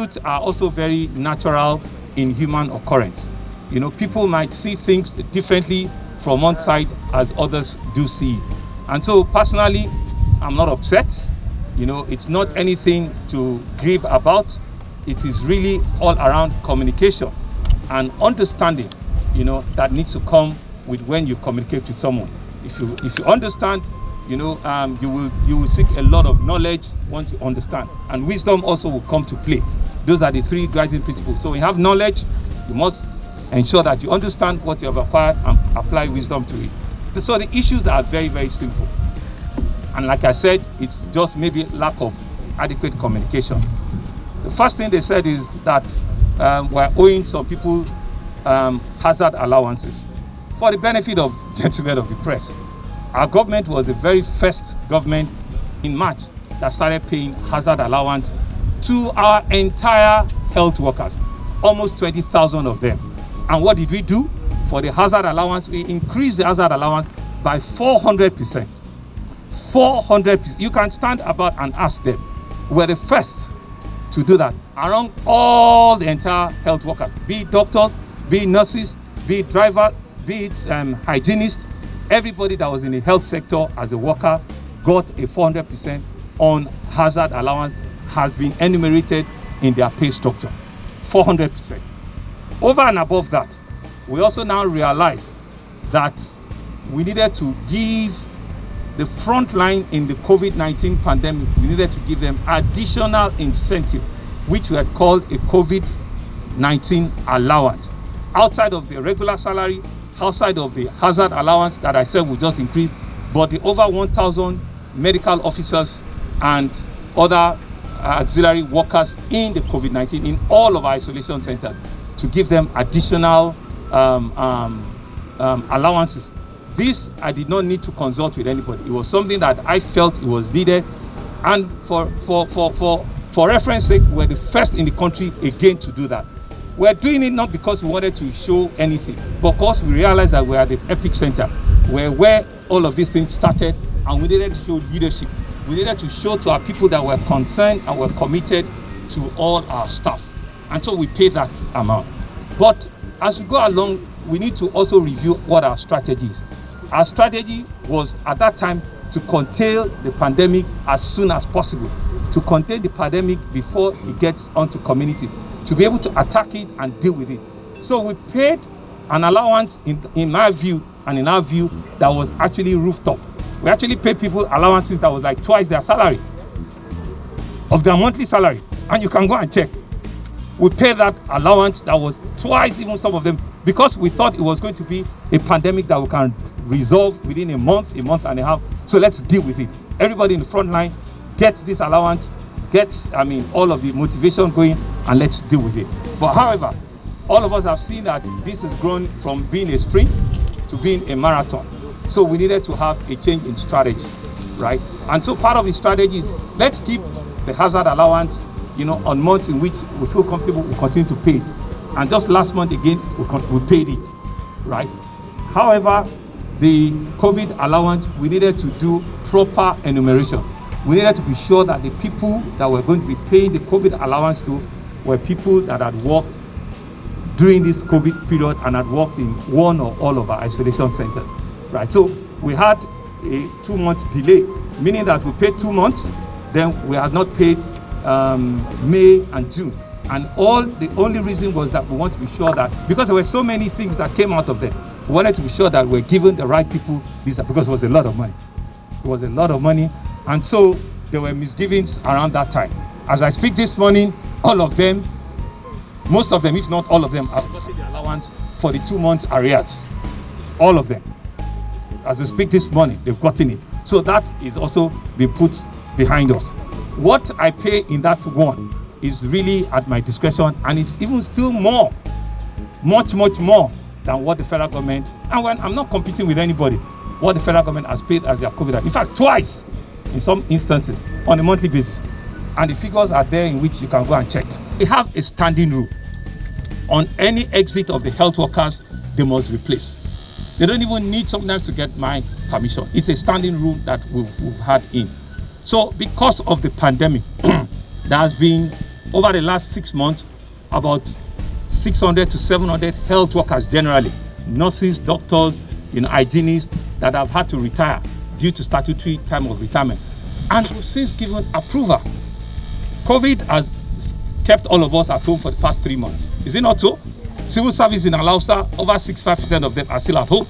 disputes are also very natural in human occurrence. You know, people might see things differently from one side as others do see. And so personally, I'm not upset. You know, it's not anything to grieve about. It is really all around communication and understanding, you know, that needs to come with when you communicate with someone. If you understand, you know, you will seek a lot of knowledge once you understand, and wisdom also will come to play. Those are the three guiding principles. So when you have knowledge, you must ensure that you understand what you have acquired and apply wisdom to it. So the issues are very, very simple. And like I said, it's just maybe lack of adequate communication. The first thing they said is that we're owing some people hazard allowances. For the benefit of gentlemen of the press, our government was the very first government in March that started paying hazard allowance to our entire health workers, almost 20,000 of them. And what did we do? For the hazard allowance, we increased the hazard allowance by 400%. 400%. You can stand about and ask them. We're the first to do that around all the entire health workers, be it doctors, be it nurses, be it driver, be it hygienists. Everybody that was in the health sector as a worker got a 400% on hazard allowance, has been enumerated in their pay structure. 400%. Over and above that, we also now realize that we needed to give the front line in the COVID-19 pandemic, we needed to give them additional incentive, which we had called a COVID-19 allowance. Outside of the regular salary, outside of the hazard allowance that I said would just increase, but the over 1,000 medical officers and other auxiliary workers in the COVID-19, in all of our isolation centers, to give them additional allowances. This I did not need to consult with anybody. It was something that I felt it was needed, and for reference sake, we're the first in the country again to do that. We're doing it not because we wanted to show anything, but because we realized that we are the epic center, where all of these things started, and we needed to show leadership. We needed to show to our people that we're concerned and we're committed to all our staff, and so we pay that amount. But as we go along, we need to also review what our strategy is. Our strategy was at that time to contain the pandemic as soon as possible, to contain the pandemic before it gets onto community, to be able to attack it and deal with it. So we paid an allowance in my view and in our view that was actually rooftop. We actually paid people allowances that was like twice their salary, of their monthly salary, and you can go and check. We paid that allowance that was twice even some of them, because we thought it was going to be a pandemic that we can resolve within a month and a half. So let's deal with it. Everybody in the front line gets this allowance, gets, all of the motivation going, and let's deal with it. But however, all of us have seen that this has grown from being a sprint to being a marathon. So we needed to have a change in strategy, right? And so part of the strategy is, let's keep the hazard allowance, on months in which we feel comfortable, we continue to pay it. And just last month again, we paid it, right? However, the COVID allowance, we needed to do proper enumeration. We needed to be sure that the people that were going to be paying the COVID allowance to were people that had worked during this COVID period and had worked in one or all of our isolation centers, right? So we had a 2 months delay, meaning that we paid 2 months, then we had not paid May and June. And the only reason was that we want to be sure that, because there were so many things that came out of them, we wanted to be sure that we're giving the right people this, because it was a lot of money. It was a lot of money. And so there were misgivings around that time. As I speak this morning, all of them, most of them, if not all of them, have gotten the allowance for the 2 months arrears. All of them. As we speak this morning, they've gotten it. So that is also been put behind us. What I pay in that one is really at my discretion, and it's even still more, much more than what the federal government, and when I'm not competing with anybody, what the federal government has paid as their COVID. In fact, twice in some instances on a monthly basis. And the figures are there in which you can go and check. We have a standing rule. On any exit of the health workers, they must replace. They don't even need sometimes to get my permission. It's a standing rule that we've had in. So because of the pandemic, there has been over the last 6 months, about 600 to 700 health workers generally, nurses, doctors, hygienists that have had to retire due to statutory time of retirement. And we've since given approval. COVID has kept all of us at home for the past 3 months. Is it not so? Civil service in Allowances, over 65% of them are still at home.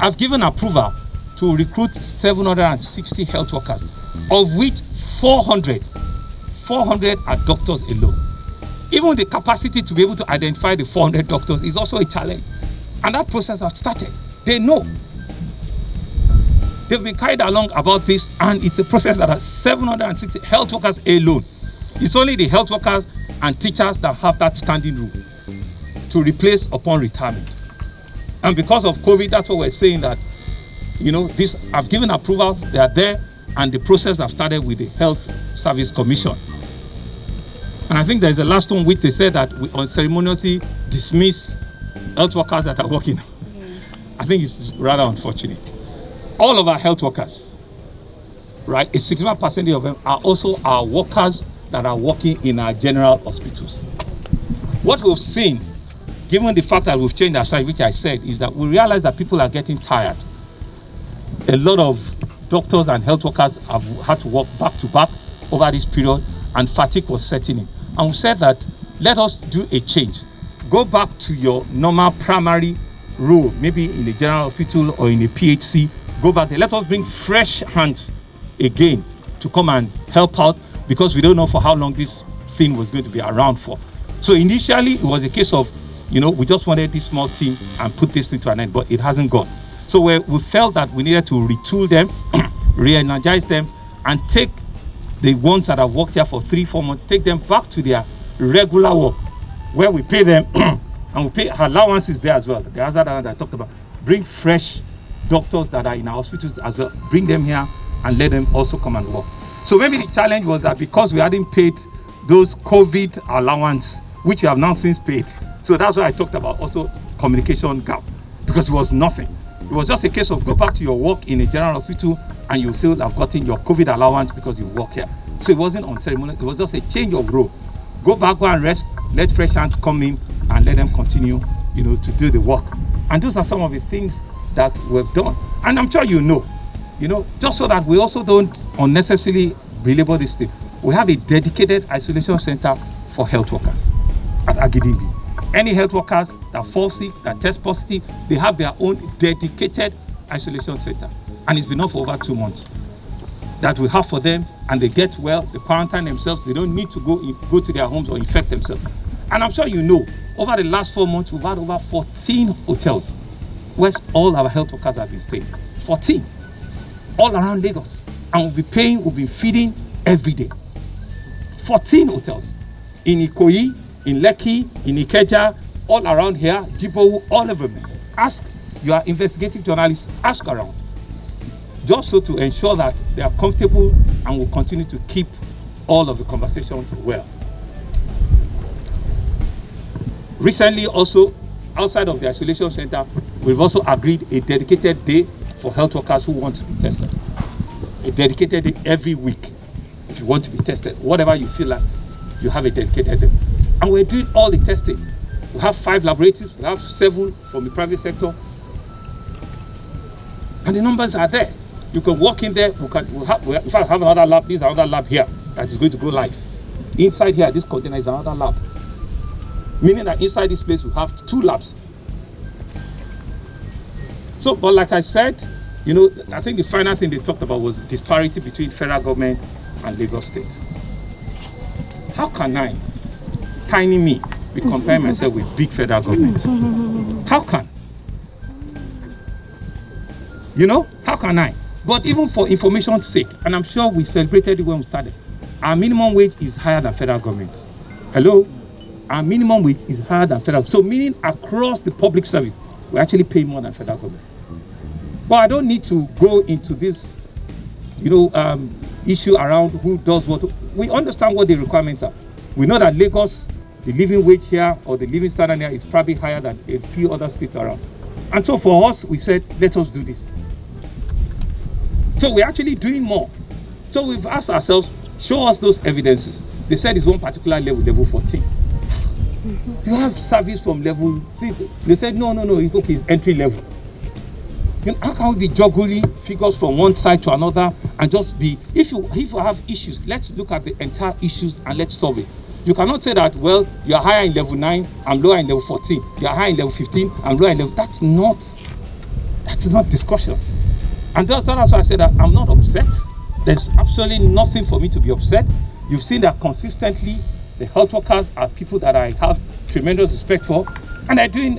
I've given approval to recruit 760 health workers, of which 400 are doctors alone. Even the capacity to be able to identify the 400 doctors is also a challenge. And that process has started. They know. They've been carried along about this, and it's a process that has 760 health workers alone. It's only the health workers and teachers that have that standing rule to replace upon retirement. And because of COVID, that's what we're saying, that this, I've given approvals, they are there, and the process have started with the Health Service Commission. And I think there's a last one which they said that we unceremoniously dismiss health workers that are working. I think it's rather unfortunate. All of our health workers, right, a 61% of them are also our workers that are working in our general hospitals. What we've seen, given the fact that we've changed our strategy, which I said, is that we realize that people are getting tired. A lot of doctors and health workers have had to work back to back over this period, and fatigue was setting in. And we said that let us do a change. Go back to your normal primary role, maybe in a general hospital or in a PHC. Go back there. Let us bring fresh hands again to come and help out, because we don't know for how long this thing was going to be around for. So initially it was a case of, we just wanted this small team and put this thing to an end, but it hasn't gone. So we felt that we needed to retool them, re-energize them, and take the ones that have worked here for 3-4 months, take them back to their regular work, where we pay them and we pay allowances there as well. The other that I talked about. Bring fresh doctors that are in our hospitals as well, bring them here and let them also come and work. So maybe the challenge was that because we hadn't paid those COVID allowance, which we have now since paid. So that's why I talked about also communication gap, because it was nothing. It was just a case of go back to your work in a general hospital and you still have gotten your COVID allowance because you work here. So it wasn't on ceremony, it was just a change of role. Go back, go and rest, let fresh hands come in and let them continue, to do the work. And those are some of the things that we've done. And I'm sure just so that we also don't unnecessarily belabor this thing, we have a dedicated isolation center for health workers at Agidimbi. Any health workers that fall sick, that test positive, they have their own dedicated isolation center. And it's been on for over 2 months. That we have for them, and they get well, they quarantine themselves, they don't need to go to their homes or infect themselves. And I'm sure over the last 4 months, we've had over 14 hotels where all our health workers have been staying. 14. All around Lagos. And we'll be paying, we'll be feeding every day. 14 hotels. In Ikoyi, in Lekki, in Ikeja, all around here, Jibowu, all over them. Ask your investigative journalists, ask around. Just so to ensure that they are comfortable and will continue to keep all of the conversations well. Recently also, outside of the isolation center, we've also agreed a dedicated day for health workers who want to be tested. A dedicated day every week if you want to be tested. Whatever you feel like, you have a dedicated day. And we're doing all the testing. We have 5 laboratories, we have 7 from the private sector. And the numbers are there. You can walk in there, in fact, have another lab. This is another lab here that is going to go live. Inside here, this container is another lab. Meaning that inside this place, we have 2 labs. So, but like I said, I think the final thing they talked about was disparity between federal government and Lagos State. How can I, tiny me, be comparing myself with big federal government? How can? How can I? But even for information's sake, and I'm sure we celebrated it when we started, our minimum wage is higher than federal government. Hello? Our minimum wage is higher than federal. So meaning across the public service, we actually pay more than federal government. But I don't need to go into this, issue around who does what. We understand what the requirements are. We know that Lagos, the living wage here or the living standard here is probably higher than a few other states around. And so for us, we said, let us do this. So we're actually doing more. So we've asked ourselves, show us those evidences. they said it's one particular level, level 14. You have service from level 6. They said, no, okay, it's entry level. You know, how can we be juggling figures from one side to another and just be, if you have issues, let's look at the entire issues and let's solve it. You cannot say that, well, you're higher in level 9, I'm lower in level 14. You're higher in level 15, I'm lower in level. That's not discussion. And that's why I said that I'm not upset. There's absolutely nothing for me to be upset. You've seen that consistently the health workers are people that I have tremendous respect for, and they're doing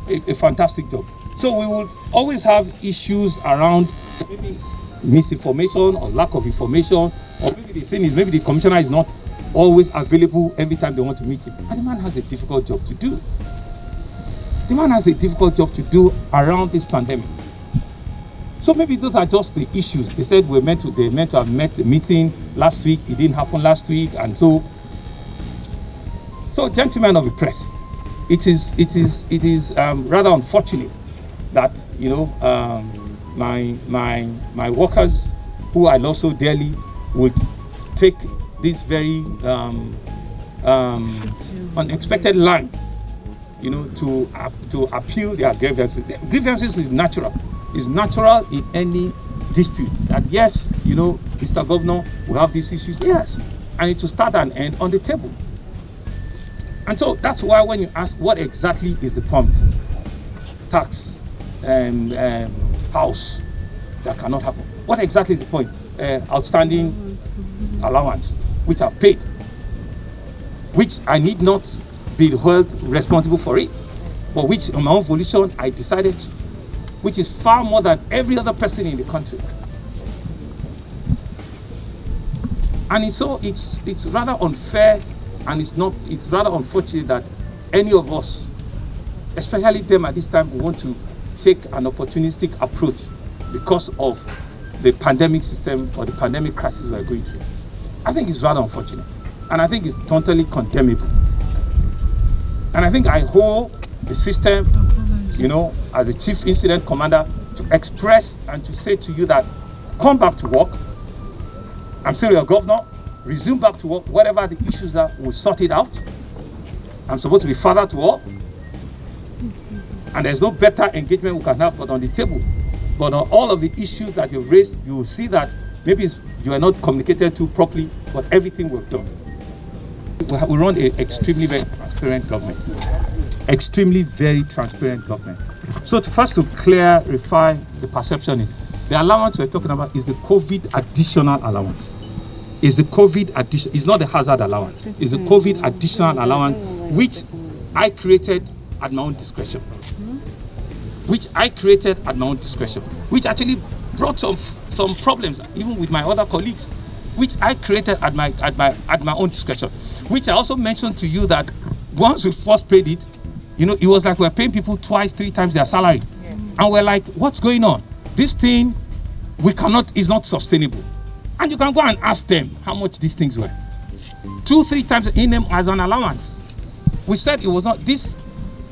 a fantastic job. So we will always have issues around maybe misinformation or lack of information, or maybe the thing is maybe the commissioner is not always available every time they want to meet him. And the man has a difficult job to do. The man has a difficult job to do around this pandemic. So maybe those are just the issues. They said they meant to have met a meeting last week. It didn't happen last week, and so gentlemen of the press, it is rather unfortunate that, you know, my workers who I love so dearly would take this very unexpected line, you know, to appeal their grievances. Grievances is natural. It's natural in any dispute that, yes, you know, Mr. Governor, we have these issues, yes, and it will start and end on the table. And so that's why when you ask what exactly is the prompt, tax, house, that cannot happen. What exactly is the point? Outstanding allowance, which I've paid, which I need not be held responsible for it, but which on my own volition I decided to, which is far more than every other person in the country. And it's rather unfair, and it's rather unfortunate that any of us, especially them at this time, want to take an opportunistic approach because of the pandemic system or the pandemic crisis we're going through. I think it's rather unfortunate, and I think it's totally condemnable. And I think I hold the system, you know, as a chief incident commander, to express and to say to you that come back to work. I'm still your governor. Resume back to work. Whatever the issues are, we'll sort it out. I'm supposed to be father to all, and there's no better engagement we can have but on the table. But on all of the issues that you've raised, you will see that maybe you are not communicated to properly, but everything we've done. We run an extremely very transparent government. Extremely very transparent government. So first to clarify the perception, the allowance we're talking about is the COVID additional allowance. Is the COVID addition, it's not the hazard allowance. It's the COVID additional allowance, which I created at my own discretion. Which actually brought some problems, even with my other colleagues, which I created at my own discretion. Which I also mentioned to you that once we first paid it, you know, it was like we're paying people twice, 3 times their salary. Yeah. And we're like, what's going on? This thing, is not sustainable. And you can go and ask them how much these things were. 2-3 times in them as an allowance. We said it was not, this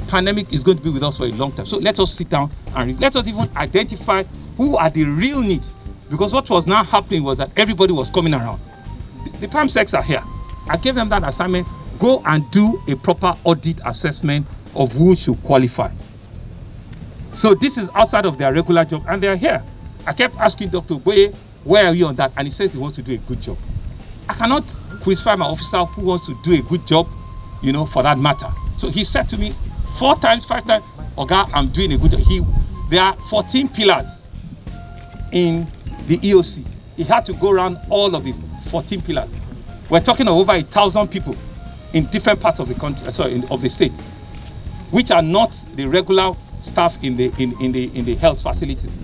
pandemic is going to be with us for a long time. So let us sit down and let us even identify who are the real needs. Because what was now happening was that everybody was coming around. The PAMSECs are here. I gave them that assignment. Go and do a proper audit assessment of who should qualify. So this is outside of their regular job, and they're here. I kept asking Dr. Boye, where are you on that? And he says he wants to do a good job. I cannot crucify my officer who wants to do a good job, you know, for that matter. So he said to me 4 times, 5 times, Oga, I'm doing a good job. There are 14 pillars in the EOC. He had to go around all of the 14 pillars. We're talking of over 1,000 people in different parts of the country, of the state, which are not the regular staff in the health facilities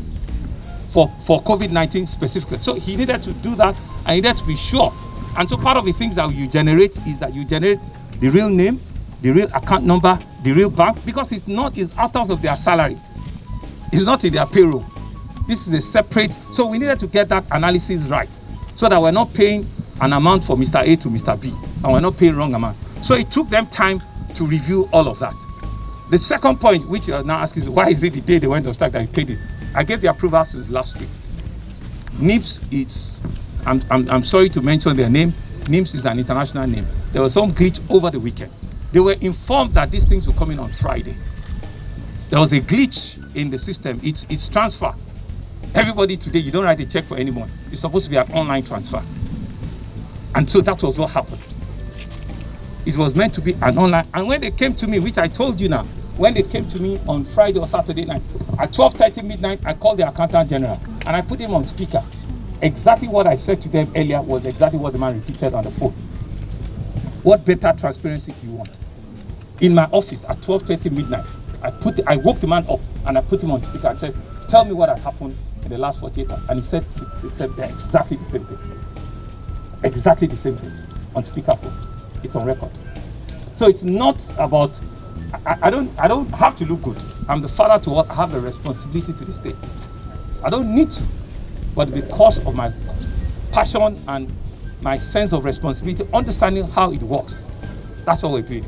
for COVID-19 specifically. So he needed to do that, and he needed to be sure. And so part of the things that you generate is that you generate the real name, the real account number, the real bank, because it's out of their salary. It's not in their payroll. This is a separate, so we needed to get that analysis right, so that we're not paying an amount for Mr. A to Mr. B, and we're not paying wrong amount. So it took them time to review all of that. The second point, which you are now asking, is why is it the day they went on strike that we paid it? I gave the approval since last week. NIPS, I'm sorry to mention their name, NIMS is an international name. There was some glitch over the weekend. They were informed that these things were coming on Friday. There was a glitch in the system. It's transfer. Everybody today, you don't write a check for anyone. It's supposed to be an online transfer. And so that was what happened. It was meant to be an online. And when they came to me, which I told you now, when they came to me on Friday or Saturday night, at 12:30 midnight, I called the accountant general and I put him on speaker. Exactly what I said to them earlier was exactly what the man repeated on the phone. What better transparency do you want? In my office at 12:30 midnight, I woke the man up and I put him on speaker and said, tell me what had happened in the last 48 hours. And he said they're exactly the same thing. Exactly the same thing on speakerphone. It's on record. So it's not about, I don't have to look good. I'm the father to what I have a responsibility to the state. I don't need to, but because of my passion and my sense of responsibility, understanding how it works, that's what we're doing.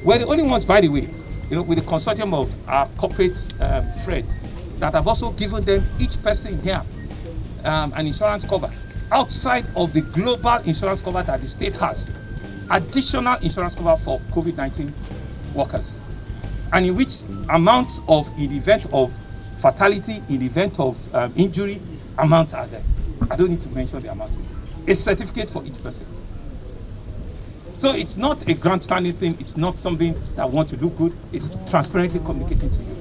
We're the only ones, by the way, with the consortium of our corporate friends, that have also given them, each person here, an insurance cover outside of the global insurance cover that the state has. Additional insurance cover for COVID-19 workers, and in which amounts of, in the event of fatality, in the event of injury, amounts are there. I don't need to mention the amount. A certificate for each person. So it's not a grandstanding thing. It's not something that I want to look good. It's transparently communicating to you.